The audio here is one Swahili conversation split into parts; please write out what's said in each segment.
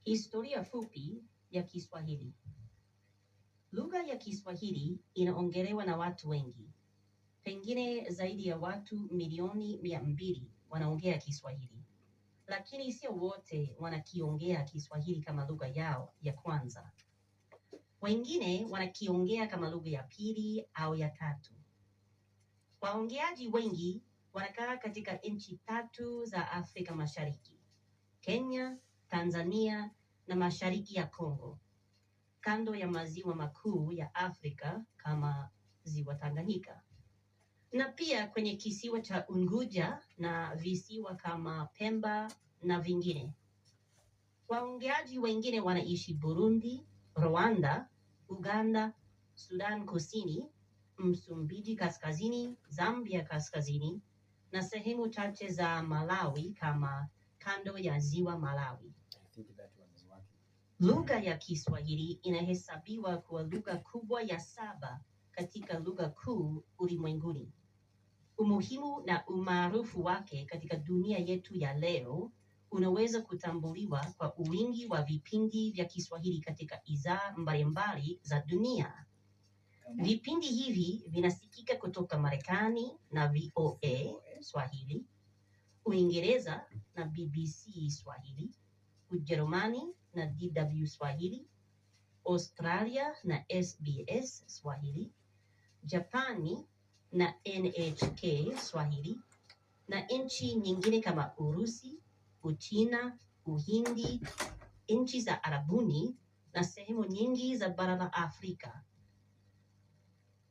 Historia fupi ya Kiswahili. Lugha ya Kiswahili inaongelewa na watu wengi. Pengine zaidi ya watu milioni 200 wanaongea Kiswahili. Lakini sio wote wanakiongea Kiswahili kama lugha yao ya kwanza. Wengine wanakiongea kama lugha ya pili au ya tatu. Waongeaji wengi wanakaa katika nchi 3 za Afrika Mashariki: Kenya, Tanzania na mashariki ya Kongo, kando ya maziwa makuu ya Afrika kama ziwa Tanganyika, na pia kwenye kisiwa cha Unguja na visiwa kama Pemba na vingine. Waongeaji wengine wanaishi Burundi, Rwanda, Uganda, Sudan Kusini, Msumbiji Kaskazini, Zambia Kaskazini na sehemu chache za Malawi kama kando ya ziwa Malawi. Lugha ya Kiswahili inahesabiwa kuwa lugha kubwa ya 7 katika lugha kuu ulimwenguni. Umuhimu na umaarufu wake katika dunia yetu ya leo unaweza kutambuliwa kwa wingi wa vipindi vya Kiswahili katika idhaa mbalimbali za dunia. Vipindi hivi vinasikika kutoka Marekani na VOA Swahili, Uingereza na BBC Swahili, Ujerumani na DW Swahili, Australia na SBS Swahili, Japani na NHK Swahili, na nchi nyingine kama Urusi, Uchina, Uhindi, nchi za Arabuni na sehemu nyingi za bara la Afrika.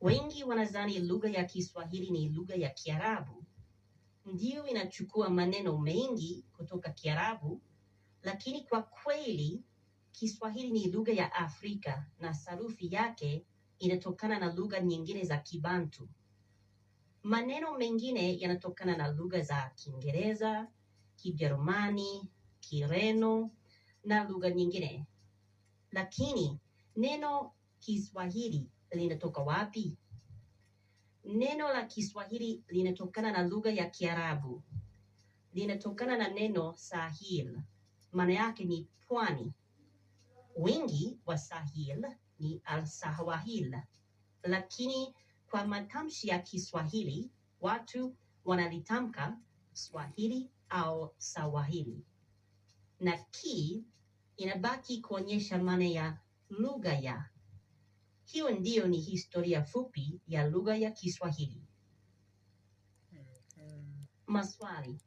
Wengi wanadhani lugha ya Kiswahili ni lugha ya Kiarabu. Ndio inachukua maneno mengi kutoka Kiarabu, lakini kwa kweli Kiswahili ni lugha ya Afrika na sarufi yake inatokana na lugha nyingine za Kibantu. Maneno mengine yanatokana na lugha za Kiingereza, Kijerumani, Kireno na lugha nyingine. Lakini neno Kiswahili linatoka wapi? Neno la Kiswahili linatokana na lugha ya Kiarabu. Linatokana na neno Sahil. Maana yake ni pwani. Wingi wa Sahil ni Al-Sawahil. Lakini kwa matamshi ya Kiswahili, watu wanalitamka Swahili au Sawahili. Na ki inabaki kuonyesha maana ya lugha ya. Hiyo ndio ni historia fupi ya lugha ya Kiswahili. Maswali.